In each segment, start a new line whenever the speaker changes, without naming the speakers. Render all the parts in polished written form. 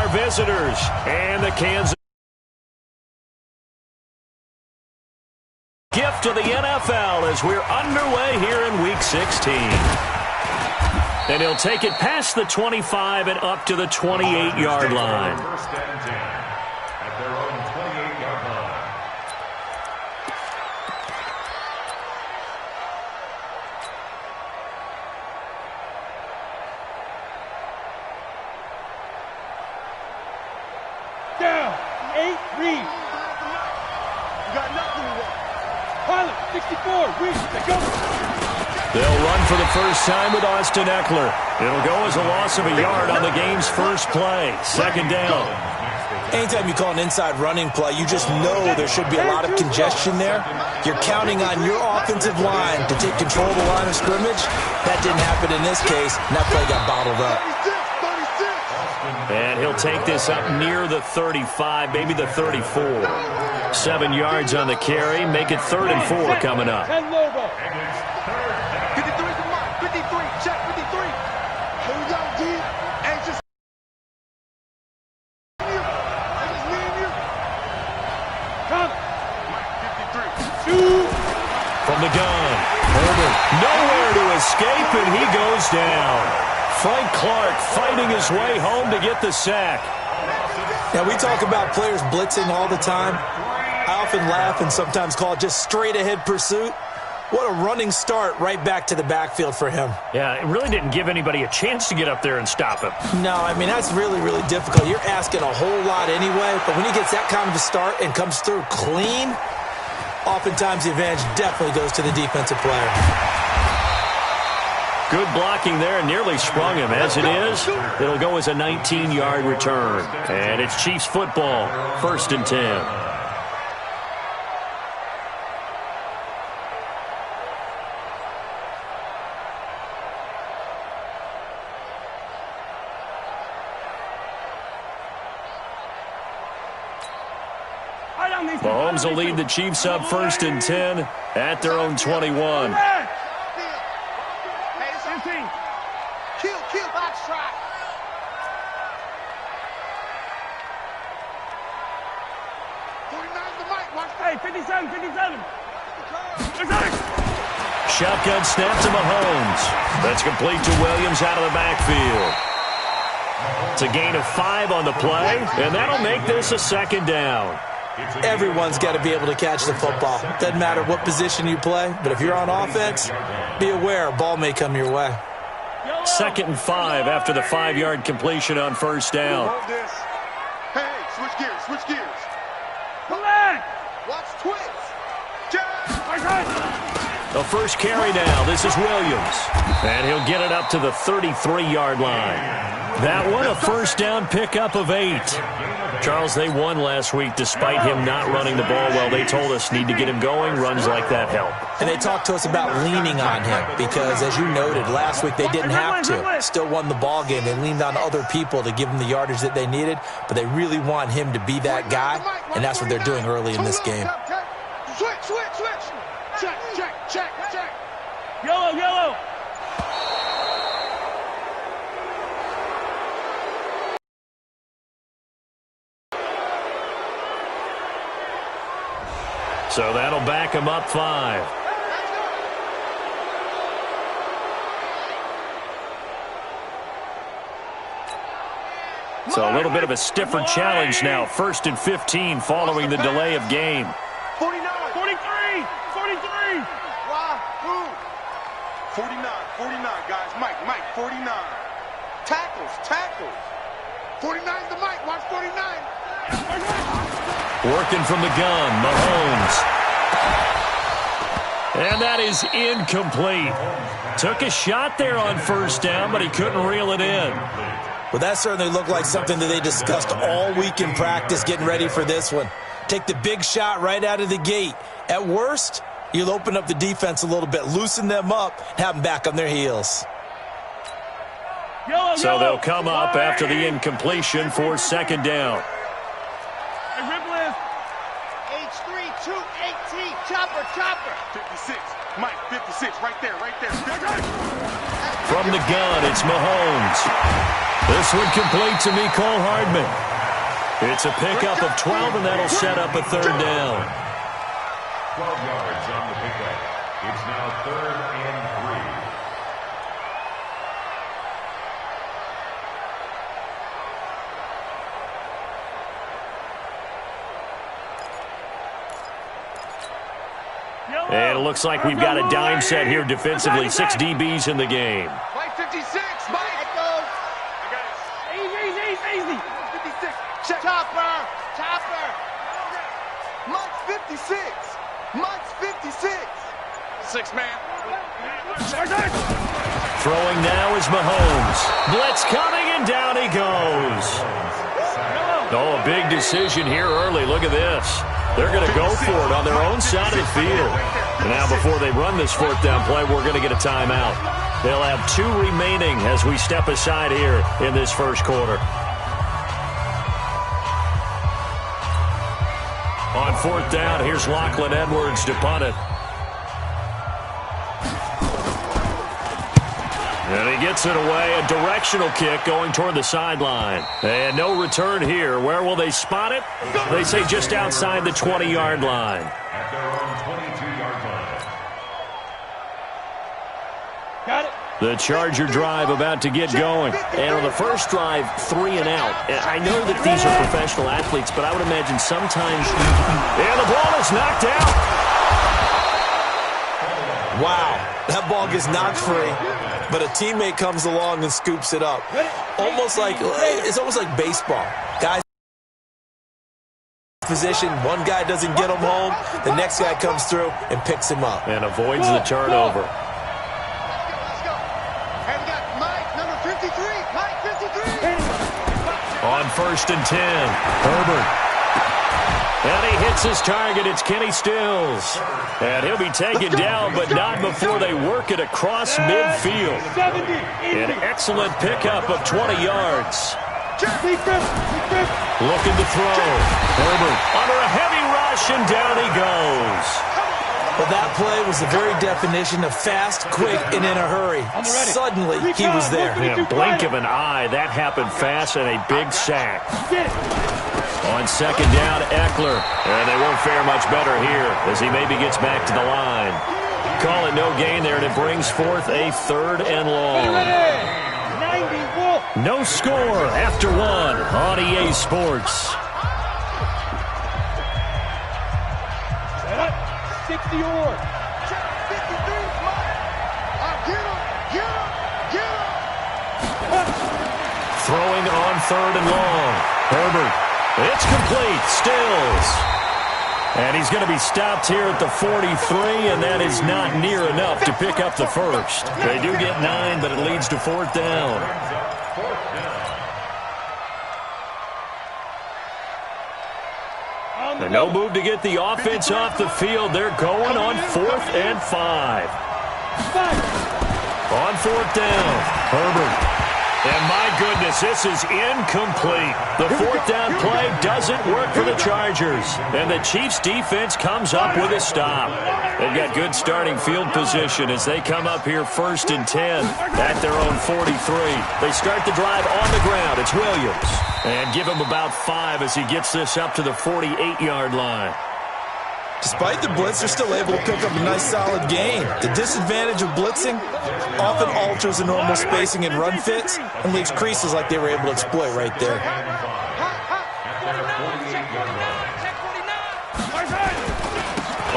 our visitors. And the Kansas gift to the NFL as we're underway here in Week 16. And he'll take it past the 25 and up to the 28-yard line.
First and 10 at their own 28-yard line.
Down. 8, read. You got nothing to work. Pilot, 64, read. They go.
They'll run for the first time with Austin Eckler. It'll go as a loss of a yard on the game's first play. Second down.
Anytime you call an inside running play, you just know there should be a lot of congestion there. You're counting on your offensive line to take control of the line of scrimmage. That didn't happen in this case, and that play got bottled up.
And he'll take this up near the 35, maybe the 34. 7 yards on the carry. Make it 3rd and 4 coming up.
10 Lobo.
53 is the mark. 53. Check 53. Here we go, D. And just me and you.
Come.
Mike, 53.
2.
From the gun. Herbert nowhere to escape, and he goes down. Frank Clark fighting his way home to get the sack.
Now, we talk about players blitzing all the time. I often laugh and sometimes call it just straight-ahead pursuit. What a running start right back to the backfield for him.
Yeah, it really didn't give anybody a chance to get up there and stop him.
No, I mean, that's really, really difficult. You're asking a whole lot anyway, but when he gets that kind of a start and comes through clean, oftentimes the advantage definitely goes to the defensive player.
Good blocking there, nearly sprung him. As it is, it'll go as a 19-yard return. And it's Chiefs football, 1st and 10. Mahomes will lead the Chiefs up 1st and 10 at their own 21.
Kill, box try. 49's the mic. Watch.
Hey, 57, 57.
Shotgun snap to Mahomes. That's complete to Williams out of the backfield. It's a gain of 5 on the play, and that'll make this a 2nd down.
Everyone's got to be able to catch the football. Doesn't matter what position you play, but if you're on offense, be aware a ball may come your way.
2nd and 5 after the 5-yard completion on 1st down.
Hold this. Hey, switch gears, switch gears.
Come back.
Watch twins.
The first carry now. This is Williams. And he'll get it up to the 33-yard line. That one, a first down pickup of 8. Charles, they won last week despite him not running the ball well. They told us need to get him going. Runs like that help.
And they talked to us about leaning on him because, as you noted, last week they didn't have to. Still won the ball game. They leaned on other people to give them the yardage that they needed, but they really want him to be that guy, and that's what they're doing early in this game.
Switch. Check.
Yellow.
So that'll back him up 5. So a little bit of a stiffer challenge now. 1st and 15 following the delay of game.
49.
43.
Why? Who? 49, guys. Mike, 49. Tackles. 49's the mic. Watch 49.
Working from the gun, Mahomes. And that is incomplete. Took a shot there on 1st down, but he couldn't reel it in.
Well, that certainly looked like something that they discussed all week in practice getting ready for this one. Take the big shot right out of the gate. At worst, you'll open up the defense a little bit, loosen them up, and have them back on their heels.
So they'll come up after the incompletion for 2nd down.
H3, 218, chopper. 56, Mike, 56, right there.
From the gun, it's Mahomes. This one complete to Mecole Hardman. It's a pickup of 12, and that'll set up a third down.
12 yards on the pickup. It's now 3rd and 3.
And it looks like we've got a dime set here defensively. 6 DBs in the game.
Mike 56, Mike. Let go. I got it. Easy. 56. Check. Chopper. Mike's 56. Mike's 56. 6-man.
Throwing now is Mahomes. Blitz coming, and down he goes. Oh, a big decision here early. Look at this. They're going to go for it on their own side of the field. And now before they run this 4th down play, we're going to get a timeout. They'll have 2 remaining as we step aside here in this first quarter. On 4th down, here's Lachlan Edwards to punt it. And he gets it away, a directional kick going toward the sideline. And no return here. Where will they spot it? They say just outside the 20-yard line.
At their own 22-yard line.
Got it.
The Charger drive about to get going. And on the first drive, 3 and out. And I know that these are professional athletes, but I would imagine sometimes... And the ball is knocked out.
Wow, that ball gets knocked free, but a teammate comes along and scoops it up. It's almost like baseball. Guys position, one guy doesn't get him home, the next guy comes through and picks him up.
And avoids the turnover.
Let's go. And we got Mike, number 53. Mike 53.
On 1st and 10, Herbert. And he hits his target. It's Kenny Stills. And he'll be taken down, but not before they work it across midfield. An excellent pickup of 20 yards. Looking to throw. Herbert under a heavy rush, and down he goes.
Well, that play was the very definition of fast, quick, and in a hurry. Suddenly, he was there.
In a blink of an eye, that happened fast, and a big sack. On 2nd down, Eckler. And they won't fare much better here as he maybe gets back to the line. Call it no gain there, and it brings forth a 3rd and long. No score after 1 on EA Sports.
60 or.
Check 53, Mike. Get him.
Throwing on 3rd and long. Herbert. It's complete. Stills. And he's going to be stopped here at the 43, and that is not near enough to pick up the first. They do get 9, but it leads to 4th down. And no move to get the offense off the field. They're going on 4th and 5. On 4th down, Herbert. And my goodness, this is incomplete. The 4th down play doesn't work for the Chargers. And the Chiefs' defense comes up with a stop. They've got good starting field position as they come up here 1st and 10 at their own 43. They start the drive on the ground. It's Williams. And give him about 5 as he gets this up to the 48-yard line.
Despite the blitz, they're still able to pick up a nice, solid gain. The disadvantage of blitzing often alters the normal spacing and run fits and leaves creases like they were able to exploit right there.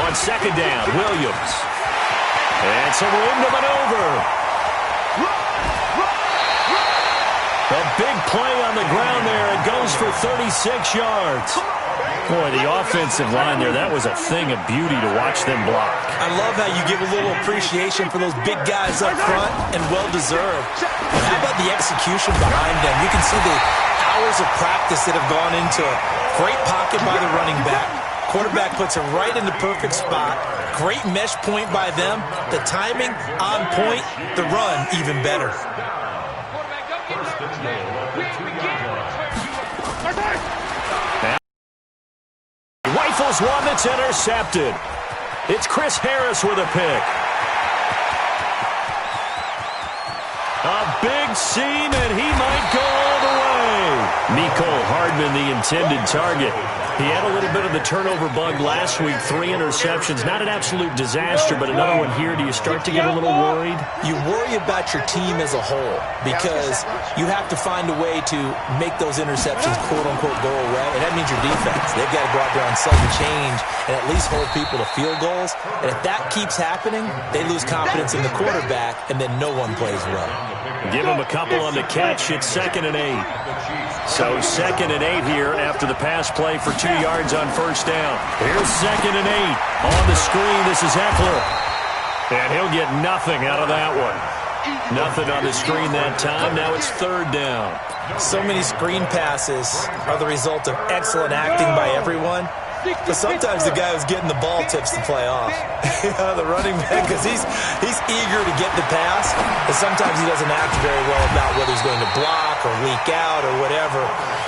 On 2nd down, Williams. And some room to maneuver. A big play on the ground there. It goes for 36 yards. Boy, the offensive line there, that was a thing of beauty to watch them block.
I love how you give a little appreciation for those big guys up front, and well-deserved. But how about the execution behind them? You can see the hours of practice that have gone into it. Great pocket by the running back. Quarterback puts him right in the perfect spot. Great mesh point by them. The timing on point. The run even better.
Rifles one that's intercepted. It's Chris Harris with a pick. A big seam, and he might go all the way. Mecole Hardman, the intended target. He had a little bit of the turnover bug last week, 3 interceptions. Not an absolute disaster, but another one here. Do you start to get a little worried?
You worry about your team as a whole because you have to find a way to make those interceptions, quote-unquote, go away, and that means your defense. They've got to go out there on sudden change and at least hold people to field goals. And if that keeps happening, they lose confidence in the quarterback, and then no one plays well.
Give him a couple on the catch. It's 2nd and 8. So 2nd and 8 here after the pass play for 2 yards on first down. Here's 2nd and 8. On the screen, this is Eckler. And he'll get nothing out of that one. Nothing on the screen that time. Now it's 3rd down.
So many screen passes are the result of excellent acting by everyone. But sometimes the guy who's getting the ball tips the play off. The running back, because he's eager to get the pass, but sometimes he doesn't act very well about whether he's going to block or leak out or whatever.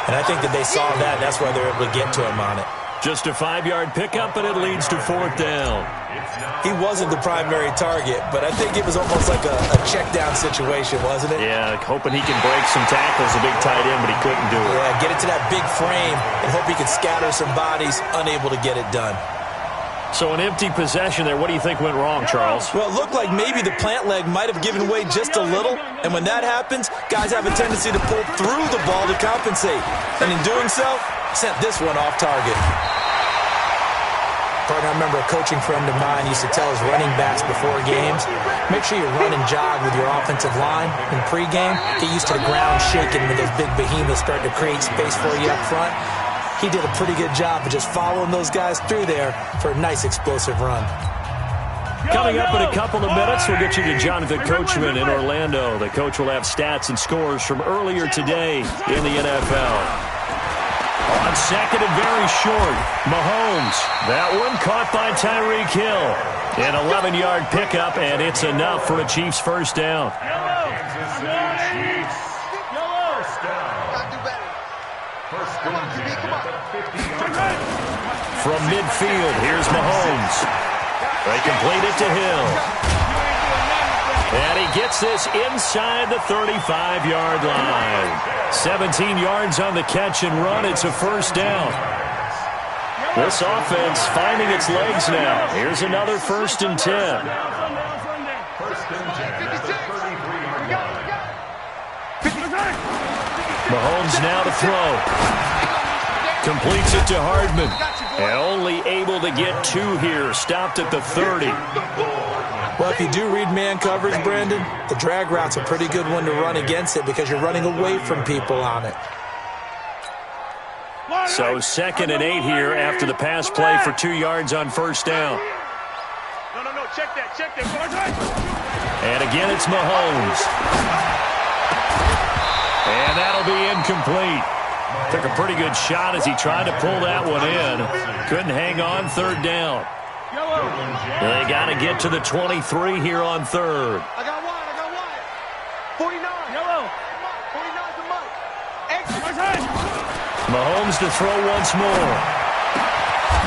And I think that they saw that, and that's why they were able to get to him on it.
Just a 5-yard pickup, and it leads to 4th down.
He wasn't the primary target, but I think it was almost like a check-down situation, wasn't it?
Yeah, hoping he can break some tackles, a big tight end, but he couldn't do it.
Yeah, get it to that big frame and hope he could scatter some bodies, unable to get it done.
So an empty possession there. What do you think went wrong, Charles?
Well, it looked like maybe the plant leg might have given way just a little, and when that happens, guys have a tendency to pull through the ball to compensate. And in doing so, sent this one off target. Partner, I remember a coaching friend of mine used to tell his running backs before games, make sure you run and jog with your offensive line in pregame. Get used to the ground shaking when those big behemoths start to create space for you up front. He did a pretty good job of just following those guys through there for a nice explosive run.
Coming up in a couple of minutes, we'll get you to Jonathan Coachman in Orlando. The coach will have stats and scores from earlier today in the NFL. On 2nd and very short, Mahomes. That one caught by Tyreek Hill. An 11-yard pickup, and it's enough for a Chiefs first down. From midfield, here's Mahomes. They complete it to Hill. And he gets this inside the 35-yard line. 17 yards on the catch and run. It's a first down. This offense finding its legs now. Here's another 1st and 10. Mahomes now to throw. Completes it to Hardman. And only able to get 2 here. Stopped at the 30.
Well, if you do read man coverage, Brandon, the drag route's a pretty good one to run against it because you're running away from people on it.
So 2nd and 8 here after the pass play for 2 yards on first down.
No, check that.
And again, it's Mahomes. And that'll be incomplete. Took a pretty good shot as he tried to pull that one in. Couldn't hang on 3rd down. They got to get to the 23 here on 3rd.
I got wide. 49.
Yellow.
49's the mark.
Mahomes to throw once more.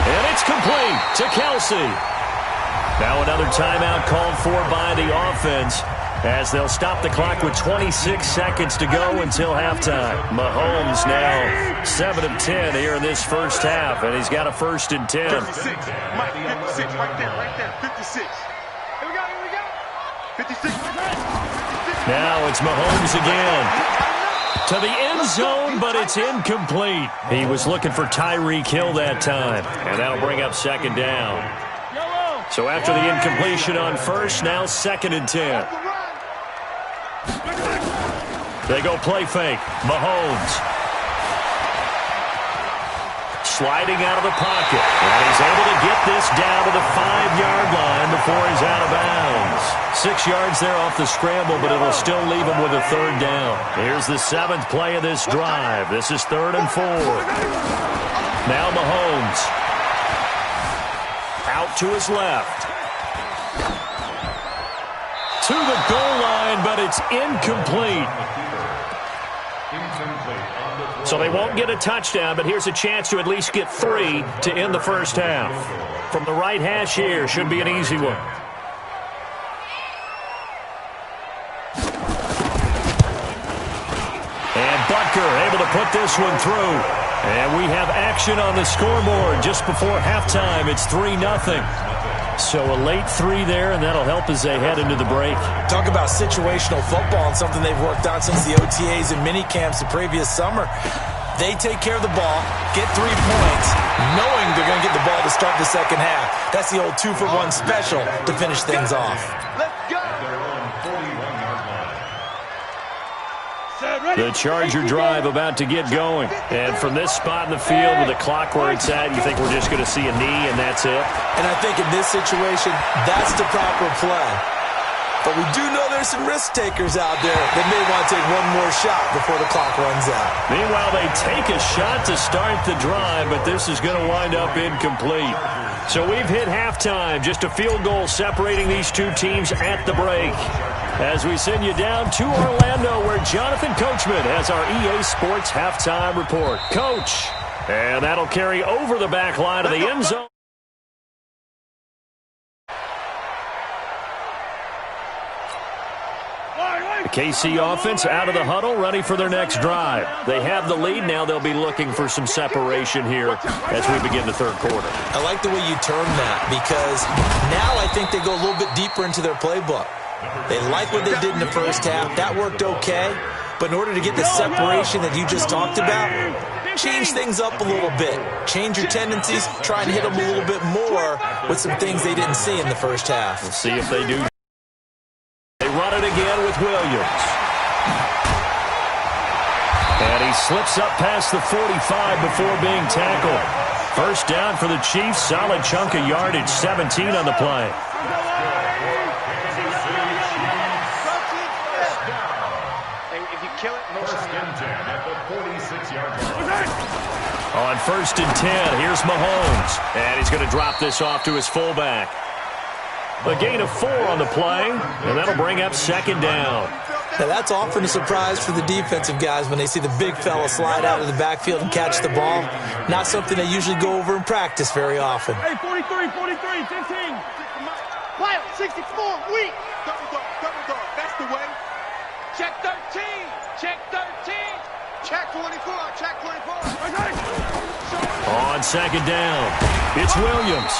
And it's complete to Kelsey. Now another timeout called for by the offense as they'll stop the clock with 26 seconds to go until halftime. Mahomes now 7 of 10 here in this first half, and he's got a 1st and 10.
56. Mike, 56 right there. 56. Here we go. 56.
Now it's Mahomes again. To the end zone, but it's incomplete. He was looking for Tyreek Hill that time, and that'll bring up 2nd down. So after the incompletion on 1st, now 2nd and 10. They go play fake. Mahomes. Sliding out of the pocket. And he's able to get this down to the 5-yard line before he's out of bounds. 6 yards there off the scramble, but it'll still leave him with a 3rd down. Here's the 7th play of this drive. This is 3rd and 4. Now Mahomes. Out to his left. To the goal line, but it's incomplete. So they won't get a touchdown, but here's a chance to at least get 3 to end the first half. From the right hash here, should be an easy one. to put this one through. And we have action on the scoreboard just before halftime. It's 3-0. So a late 3 there, and that'll help as they head into the break.
Talk about situational football and something they've worked on since the OTAs and mini camps the previous summer. They take care of the ball, get 3 points, knowing they're going to get the ball to start the second half. That's the old 2-for-1 special to finish things off.
Let's go.
The Charger drive about to get going. And from this spot in the field with the clock where it's at, you think we're just going to see a knee and that's it?
And I think in this situation, that's the proper play. But we do know there's some risk takers out there that may want to take one more shot before the clock runs out.
Meanwhile, they take a shot to start the drive, but this is going to wind up incomplete. So we've hit halftime. Just a field goal separating these two teams at the break. As we send you down to Orlando, where Jonathan Coachman has our EA Sports halftime report. Coach, and that'll carry over the back line of the end zone. The KC offense out of the huddle, ready for their next drive. They have the lead. Now they'll be looking for some separation here as we begin the third quarter.
I like the way you term that, because now I think they go a little bit deeper into their playbook. They like what they did in the first half. That worked okay. But in order to get the separation that you just talked about, change things up a little bit. Change your tendencies. Try and hit them a little bit more with some things they didn't see in the first half.
We'll see if they do. They run it again with Williams. And he slips up past the 45 before being tackled. First down for the Chiefs. Solid chunk of yardage. 17 on the play. On 1st and 10, here's Mahomes. And he's going to drop this off to his fullback. A gain of 4 on the play, and that'll bring up 2nd down.
Now that's often a surprise for the defensive guys when they see the big fella slide out of the backfield and catch the ball. Not something they usually go over in practice very often.
Hey, 43, 43, 15.
Wild, 64, weak. Double dog, that's the way. Check 13, check 13. Check 24, check 24.
On 2nd down, it's Williams.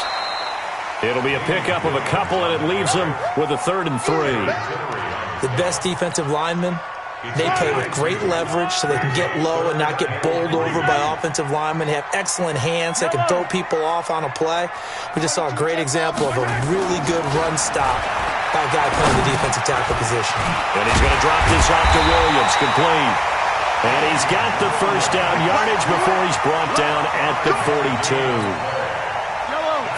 It'll be a pickup of a couple, and it leaves them with a 3rd and 3.
The best defensive linemen, they play with great leverage so they can get low and not get bowled over by offensive linemen. They have excellent hands. They can throw people off on a play. We just saw a great example of a really good run stop by a guy playing the defensive tackle position.
And he's going to drop this off to Williams, complete. And he's got the first down yardage before he's brought down at the 42.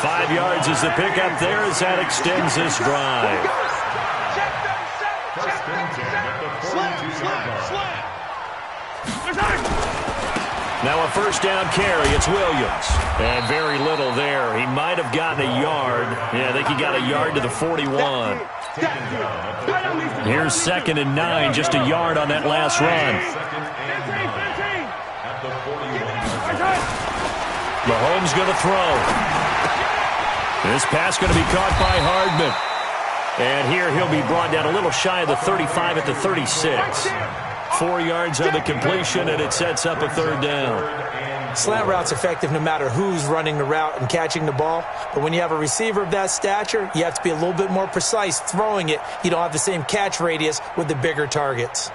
5 yards is the pickup there as that extends this drive. Now a first down carry. It's Williams. And very little there. He might have gotten a yard. Yeah, I think he got a yard to the 41. Here's 2nd and 9. Just a yard on that last run. Mahomes going to throw. This pass going to be caught by Hardman. And here he'll be brought down a little shy of the 35 at the 36. 4 yards on the completion, and it sets up a 3rd down.
Slant route's effective no matter who's running the route and catching the ball. But when you have a receiver of that stature, you have to be a little bit more precise throwing it. You don't have the same catch radius with the bigger targets.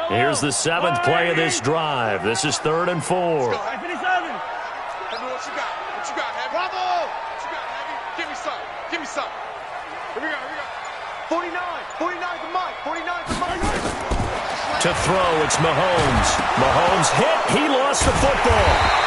Here's the 7th play of this drive. This is 3rd and 4.
What you got? What you got, Heavy? Bravo! What you got, Heavy? Give me some. Give me some. Here we go. 49 for Mike. 49 for Mike.
To throw, it's Mahomes. Mahomes hit. He lost the football.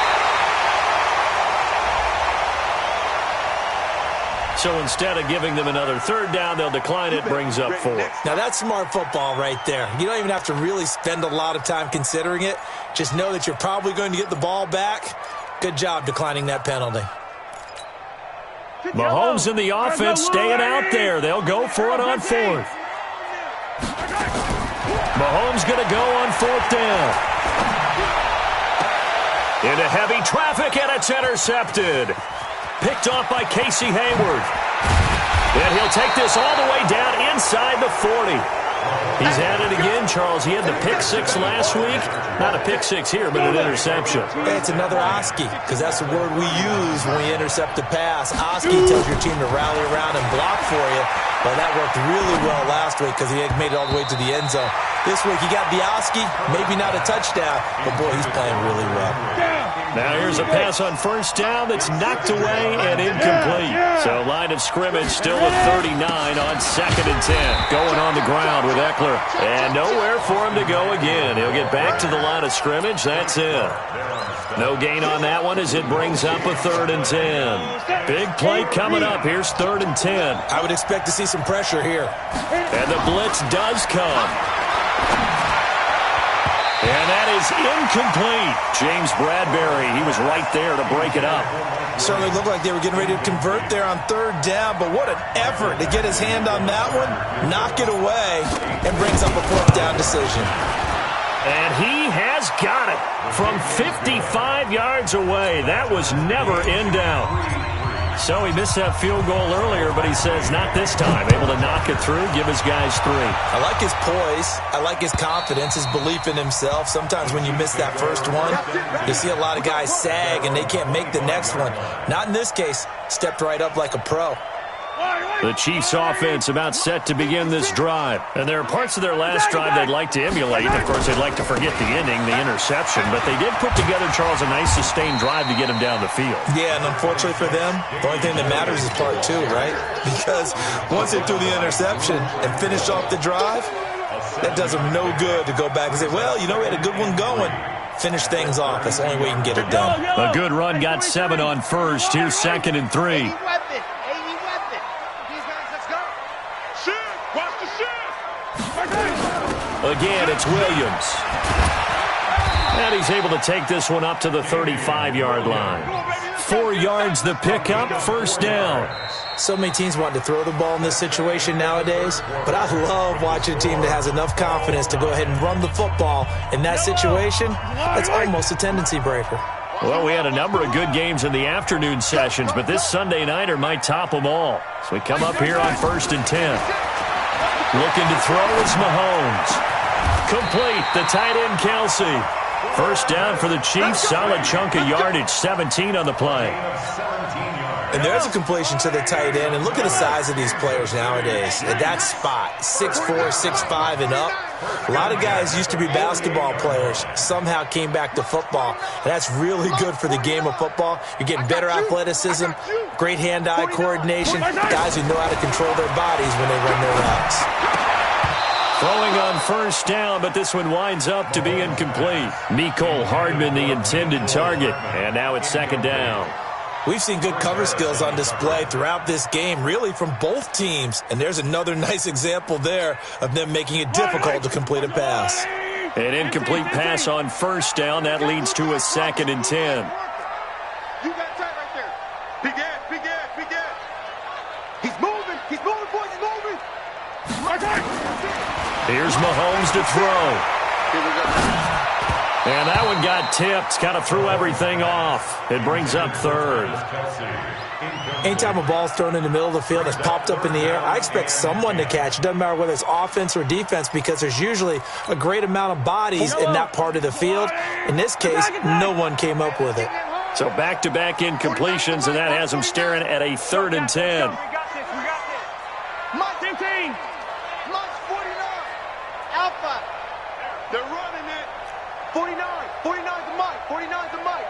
So instead of giving them another 3rd down, they'll decline it, brings up 4.
Now that's smart football right there. You don't even have to really spend a lot of time considering it. Just know that you're probably going to get the ball back. Good job declining that penalty.
Mahomes and the offense staying out there. They'll go for it on 4th. Mahomes going to go on 4th down. Into heavy traffic, and it's intercepted. Picked off by Casey Hayward. And he'll take this all the way down inside the 40. He's had it again, Charles. He had the pick six last week. Not a pick six here, but an interception.
It's another Oski, because that's the word we use when we intercept a pass. Oski tells your team to rally around and block for you. Well, that worked really well last week because he had made it all the way to the end zone. This week he got the Oski, maybe not a touchdown, but boy, he's playing really well.
Now here's a pass on first down that's knocked away and incomplete. So line of scrimmage still at 39 on 2nd and 10. Going on the ground with Eckler. And nowhere for him to go again. He'll get back to the line of scrimmage. That's it. No gain on that one as it brings up a 3rd and 10. Big play coming up. Here's 3rd and 10.
I would expect to see some pressure here.
And the blitz does come. And that is incomplete. James Bradbury, he was right there to break it up.
Certainly looked like they were getting ready to convert there on 3rd down, but what an effort to get his hand on that one, knock it away, and brings up a 4th down decision.
And he has got it from 55 yards away. That was never in doubt. So he missed that field goal earlier, but he says not this time. Able to knock it through, give his guys 3.
I like his poise. I like his confidence, his belief in himself. Sometimes when you miss that first one, you see a lot of guys sag and they can't make the next one. Not in this case. Stepped right up like a pro.
The Chiefs offense about set to begin this drive. And there are parts of their last drive they'd like to emulate. Of course, they'd like to forget the ending, the interception. But they did put together, Charles, a nice sustained drive to get him down the field.
Yeah, and unfortunately for them, the only thing that matters is part 2, right? Because once they threw the interception and finished off the drive, that does them no good to go back and say, well, you know, we had a good one going. Finish things off. That's the only way you can get it done.
A good run got 7 on first. Here's 2nd and 3. Again, it's Williams. And he's able to take this one up to the 35-yard line. 4 yards the pickup, 1st down.
So many teams want to throw the ball in this situation nowadays, but I love watching a team that has enough confidence to go ahead and run the football. In that situation, that's almost a tendency breaker.
Well, we had a number of good games in the afternoon sessions, but this Sunday nighter might top them all. So we come up here on 1st and 10. Looking to throw is Mahomes. Complete, the tight end Kelsey. 1st down for the Chiefs, solid chunk of yardage, 17 on the play.
And there's a completion to the tight end, and look at the size of these players nowadays. At that spot, 6'4", 6'5", and up. A lot of guys used to be basketball players, somehow came back to football. And that's really good for the game of football. You're getting better athleticism, great hand-eye coordination, guys who know how to control their bodies when they run their routes.
Throwing on 1st down, but this one winds up to be incomplete. Mecole Hardman, the intended target, and now it's 2nd down.
We've seen good cover skills on display throughout this game, really from both teams. And there's another nice example there of them making it difficult to complete a pass.
An incomplete pass on 1st down. That leads to a 2nd and 10.
You got time right there. Big Ed. He's moving, boys, he's moving.
Here's Mahomes to throw.
Here we go.
And that one got tipped, kind of threw everything off. It brings up 3rd.
Anytime a ball's thrown in the middle of the field that's popped up in the air, I expect someone to catch. It doesn't matter whether it's offense or defense because there's usually a great amount of bodies in that part of the field. In this case, no one came up with it.
So back-to-back incompletions, and that has them staring at a 3rd and 10.
Mike 15. Mike's 49. Alpha. They're running it. 49 to Mike. 49 to Mike.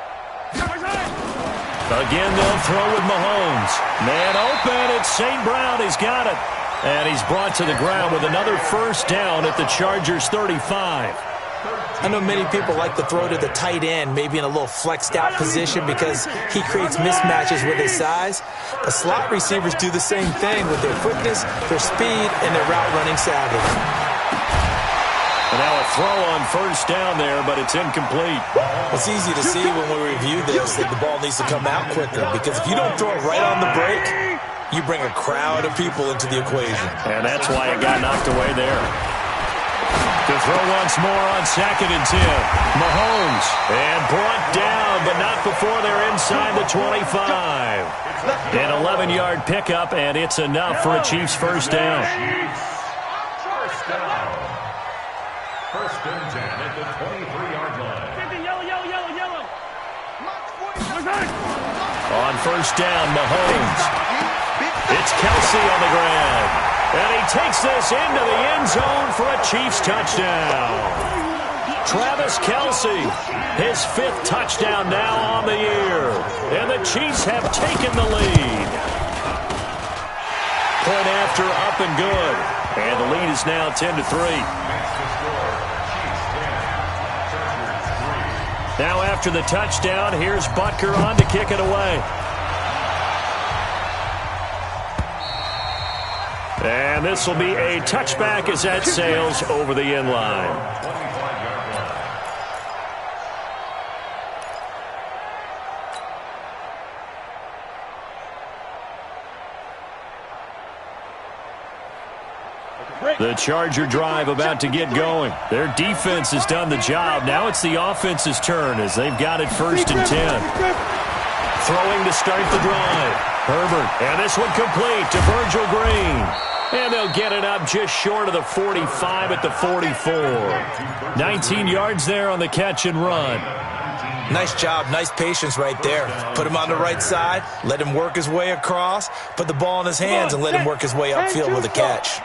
Again, they'll throw with Mahomes. Man open, it's St. Brown. He's got it. And he's brought to the ground with another 1st down at the Chargers' 35.
I know many people like to throw to the tight end, maybe in a little flexed out position because he creates mismatches with his size. But slot receivers do the same thing with their quickness, their speed, and their route running savvy.
And now a throw on 1st down there, but it's incomplete.
It's easy to see when we review this that the ball needs to come out quicker because if you don't throw it right on the break, you bring a crowd of people into the equation.
And that's why it got knocked away there. To throw once more on 2nd and 10. Mahomes. And brought down, but not before they're inside the 25. An 11-yard pickup, and it's enough for a Chiefs first down.
First down. First and 10 at the 23-yard line.
On first down, Mahomes. It's Kelsey on the ground. And he takes this into the end zone for a Chiefs touchdown. Travis Kelsey, his 5th touchdown now on the year. And the Chiefs have taken the lead. Point after, up and good. And the lead is now 10-3. Now after the touchdown, here's Butker on to kick it away. And this will be a touchback as that sails over the end line. The Charger drive about to get going. Their defense has done the job. Now it's the offense's turn as they've got it 1st and 10. Throwing to start the drive. Herbert, and this one complete to Virgil Green. And they'll get it up just short of the 45 at the 44. 19 yards there on the catch and run.
Nice job, nice patience right there. Put him on the right side, let him work his way across, put the ball in his hands, and let him work his way upfield with a catch.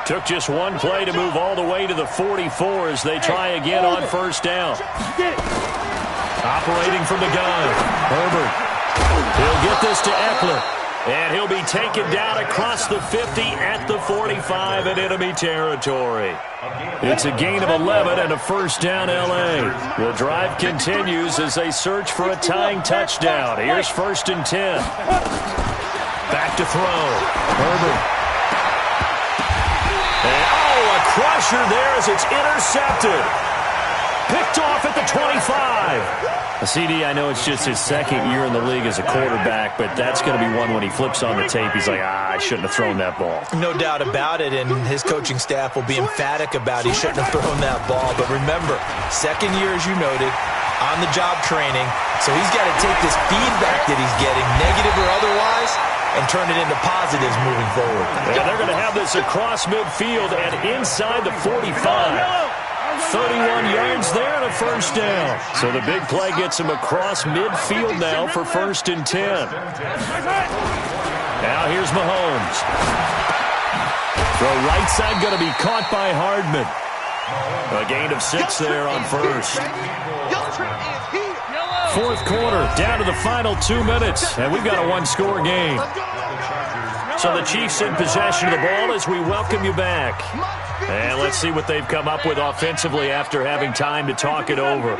Took just one play to move all the way to the 44 as they try again on first down. Operating from the gun, Herbert. He'll get this to Eckler. And he'll be taken down across the 50 at the 45 in enemy territory. It's a gain of 11 and a first down L.A. The drive continues as they search for a tying touchdown. Here's 1st and 10. Back to throw. Herbert. And, a crusher there as it's intercepted. Picked off at the 25. CD, I know it's just his 2nd year in the league as a quarterback, but that's going to be one when he flips on the tape. He's like, I shouldn't have thrown that ball.
No doubt about it, and his coaching staff will be emphatic about he shouldn't have thrown that ball. But remember, 2nd year, as you noted, on-the-job training, so he's got to take this feedback that he's getting, negative or otherwise, and turn it into positives moving forward.
And they're going to have this across midfield and inside the 45. 31 yards there and a first down. So the big play gets him across midfield now for 1st and 10. Now here's Mahomes. Throw right side going to be caught by Hardman. A gain of 6 there on first. 4th quarter, down to the final 2 minutes, and we've got a one-score game. So the Chiefs in possession of the ball as we welcome you back. And let's see what they've come up with offensively after having time to talk it over. On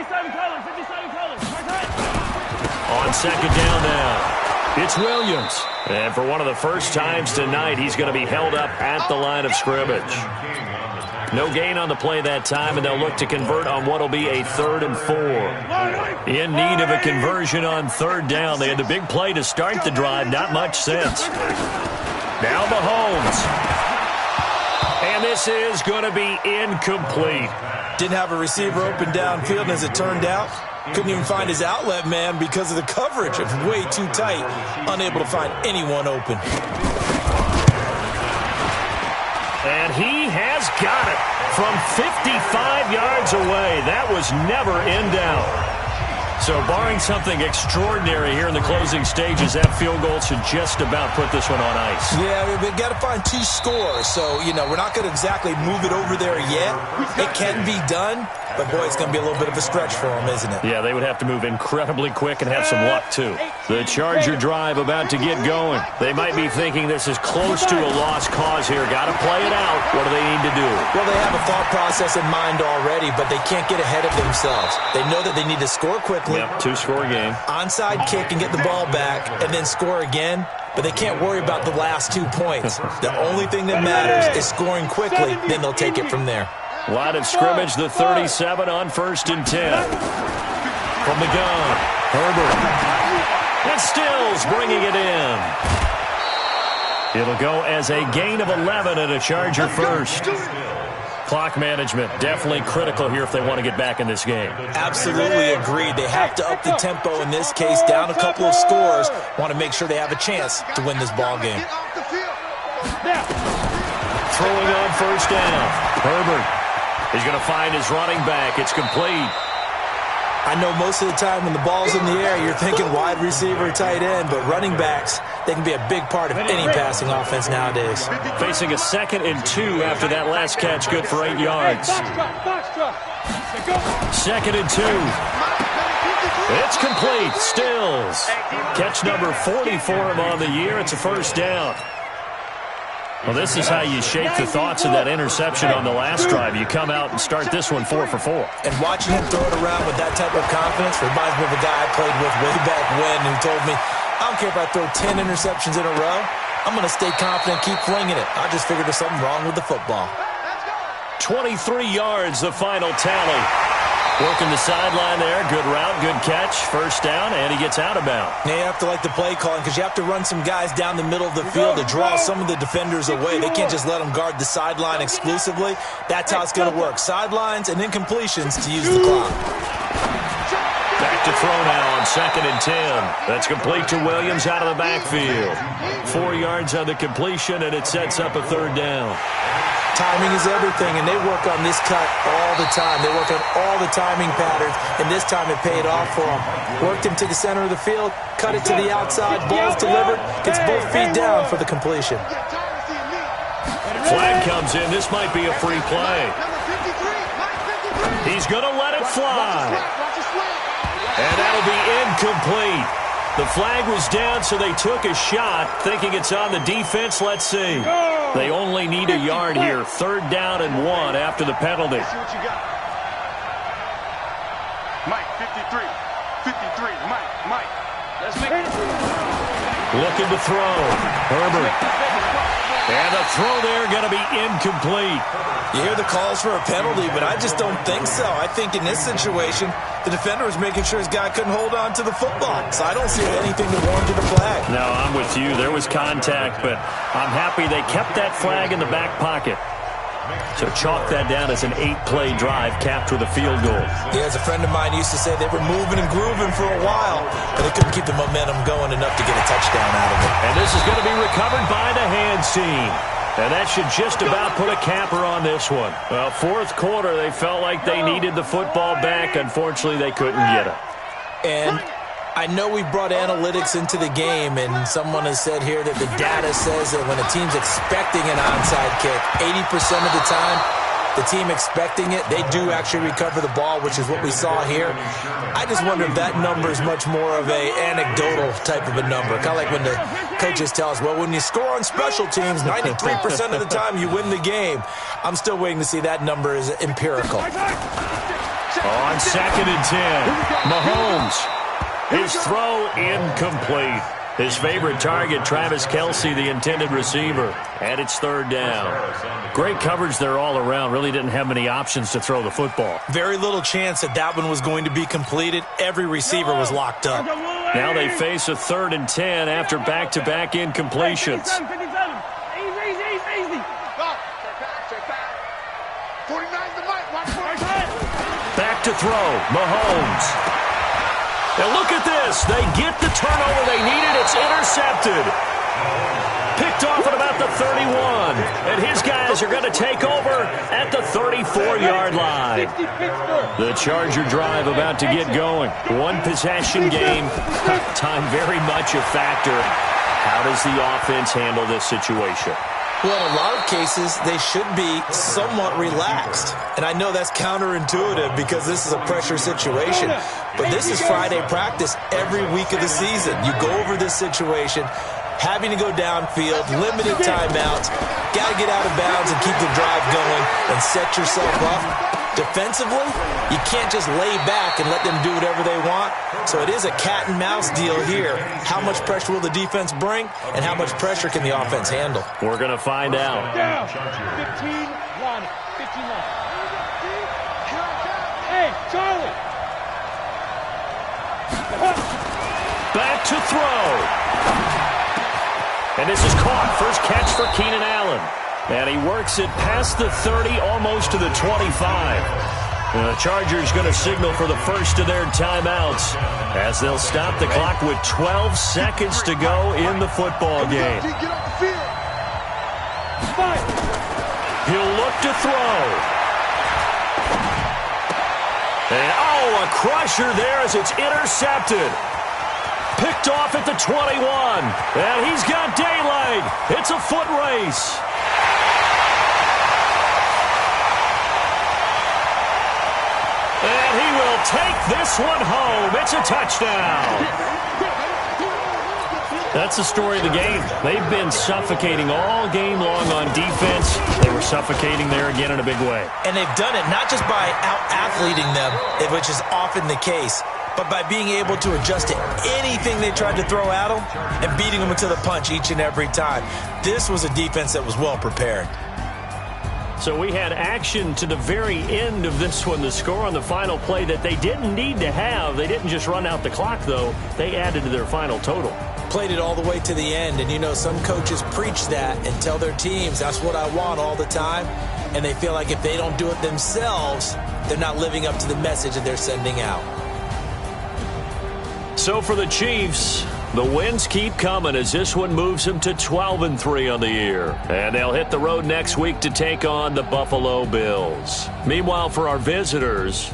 2nd down now, it's Williams. And for one of the first times tonight, he's going to be held up at the line of scrimmage. No gain on the play that time, and they'll look to convert on what will be a 3rd and 4. In need of a conversion on 3rd down. They had the big play to start the drive. Not much sense. Now Mahomes. And this is going to be incomplete.
Didn't have a receiver open downfield, and as it turned out, couldn't even find his outlet man because of the coverage. It was way too tight. Unable to find anyone open.
And he has got it from 55 yards away. That was never in doubt. So barring something extraordinary here in the closing stages, that field goal should just about put this one on ice.
Yeah, we've got to find 2 scores. So, we're not going to exactly move it over there yet. It can be done, but, boy, it's going to be a little bit of a stretch for them, isn't it?
Yeah, they would have to move incredibly quick and have some luck, too. The Charger drive about to get going. They might be thinking this is close to a lost cause here. Got to play it out. What do they need to do?
Well, they have a thought process in mind already, but they can't get ahead of themselves. They know that they need to score quickly.
Yep, 2-score game.
Onside kick and get the ball back and then score again, but they can't worry about the last 2 points. The only thing that matters is scoring quickly, then they'll take it from there.
Line of scrimmage, the 37 on 1st and 10. From the gun, Herbert. And Stills bringing it in. It'll go as a gain of 11 and a Charger first. Clock management, definitely critical here if they want to get back in this game.
Absolutely agreed. They have to up the tempo in this case, down a couple of scores. Want to make sure they have a chance to win this ball game.
Throwing on first down. Herbert is going to find his running back. It's complete.
I know most of the time when the ball's in the air, you're thinking wide receiver, tight end, but running backs, they can be a big part of any passing offense nowadays.
Facing a 2nd and 2 after that last catch, good for 8 yards. 2nd and 2. It's complete. Stills. Catch number 40 for him on the year. It's a first down. Well, this is how you shake the thoughts of that interception on the last drive. You come out and start this one 4 for 4.
And watching him throw it around with that type of confidence reminds me of a guy I played with way back when who told me, I don't care if I throw 10 interceptions in a row. I'm going to stay confident, keep flinging it. I just figured there's something wrong with the football.
23 yards, the final tally. Working the sideline there. Good route, good catch. First down, and he gets out of bounds.
Now you have to like the play calling because you have to run some guys down the middle of the field to draw some of the defenders away. They can't just let them guard the sideline exclusively. That's how it's going to work. Sidelines and incompletions to use the clock.
Back to throw now on 2nd and 10. That's complete to Williams out of the backfield. 4 yards on the completion, and it sets up a third down.
Timing is everything, and they work on this cut all the time. They work on all the timing patterns, and this time it paid off for them. Worked him to the center of the field, cut it to the outside, ball's delivered, gets both feet down for the completion.
Flag comes in. This might be a free play. He's going to let it fly. And that'll be incomplete. The flag was down, so they took a shot, thinking it's on the defense. Let's see. They only need a yard here. 3rd down and 1 after the penalty.
Mike, 53. 53. Mike. Let's make it.
Looking to throw. Herbert. And the throw there going to be incomplete.
You hear the calls for a penalty, but I just don't think so. I think in this situation, the defender was making sure his guy couldn't hold on to the football. So I don't see anything to warrant a flag.
No, I'm with you. There was contact, but I'm happy they kept that flag in the back pocket. So chalk that down as an 8-play drive capped with a field goal.
Yeah, as a friend of mine used to say, they were moving and grooving for a while, but they couldn't keep the momentum going enough to get a touchdown out of it.
And this is going to be recovered by the hands team. And that should just about put a capper on this one. Well, 4th quarter, they felt like they needed the football back. Unfortunately, they couldn't get it.
And I know we brought analytics into the game, and someone has said here that the data says that when a team's expecting an onside kick, 80% of the time, the team expecting it, they do actually recover the ball, which is what we saw here. I just wonder if that number is much more of a anecdotal type of a number. Kind of like when the coaches tell us, well, when you score on special teams, 93% of the time you win the game. I'm still waiting to see that number is empirical.
On 2nd and 10, Mahomes. His throw incomplete. His favorite target, Travis Kelce, the intended receiver. And it's 3rd down. Great coverage there all around. Really didn't have many options to throw the football.
Very little chance that that one was going to be completed. Every receiver was locked up.
Now they face a 3rd and 10 after back-to-back incompletions.
49's the mic. Watch for it.
Back to throw. Mahomes. Now look at this. They get the turnover they needed. It's intercepted. Picked off at about the 31. And his guys are going to take over at the 34-yard line. The Charger drive about to get going. 1 possession game. Time very much a factor. How does the offense handle this situation?
Well, in a lot of cases, they should be somewhat relaxed. And I know that's counterintuitive because this is a pressure situation. But this is Friday practice every week of the season. You go over this situation, having to go downfield, limited timeouts, got to get out of bounds and keep the drive going and set yourself up. Defensively, you can't just lay back and let them do whatever they want. So it is a cat and mouse deal here. How much pressure will the defense bring, and how much pressure can the offense handle?
We're going to find out.
Down. 15 line. 15 line. Hey, Charlie.
Back to throw. And this is caught. First catch for Keenan Allen. And he works it past the 30, almost to the 25. The Chargers going to signal for the first of their timeouts as they'll stop the clock with 12 seconds to go in the football game.
Get off the field.
He'll look to throw. And, oh, a crusher there as it's intercepted. Picked off at the 21. And he's got daylight. It's a foot race. And he will take this one home. It's a touchdown. That's the story of the game. They've been suffocating all game long on defense. They were suffocating there again in a big way.
And they've done it not just by out-athleting them, which is often the case, but by being able to adjust to anything they tried to throw at them and beating them to the punch each and every time. This was a defense that was well prepared.
So we had action to the very end of this one. The score on the final play that they didn't need to have. They didn't just run out the clock, though. They added to their final total.
Played it all the way to the end. And, you know, some coaches preach that and tell their teams, that's what I want all the time. And they feel like if they don't do it themselves, they're not living up to the message that they're sending out.
So for the Chiefs, the wins keep coming as this one moves them to 12-3 on the year. And they'll hit the road next week to take on the Buffalo Bills. Meanwhile, for our visitors,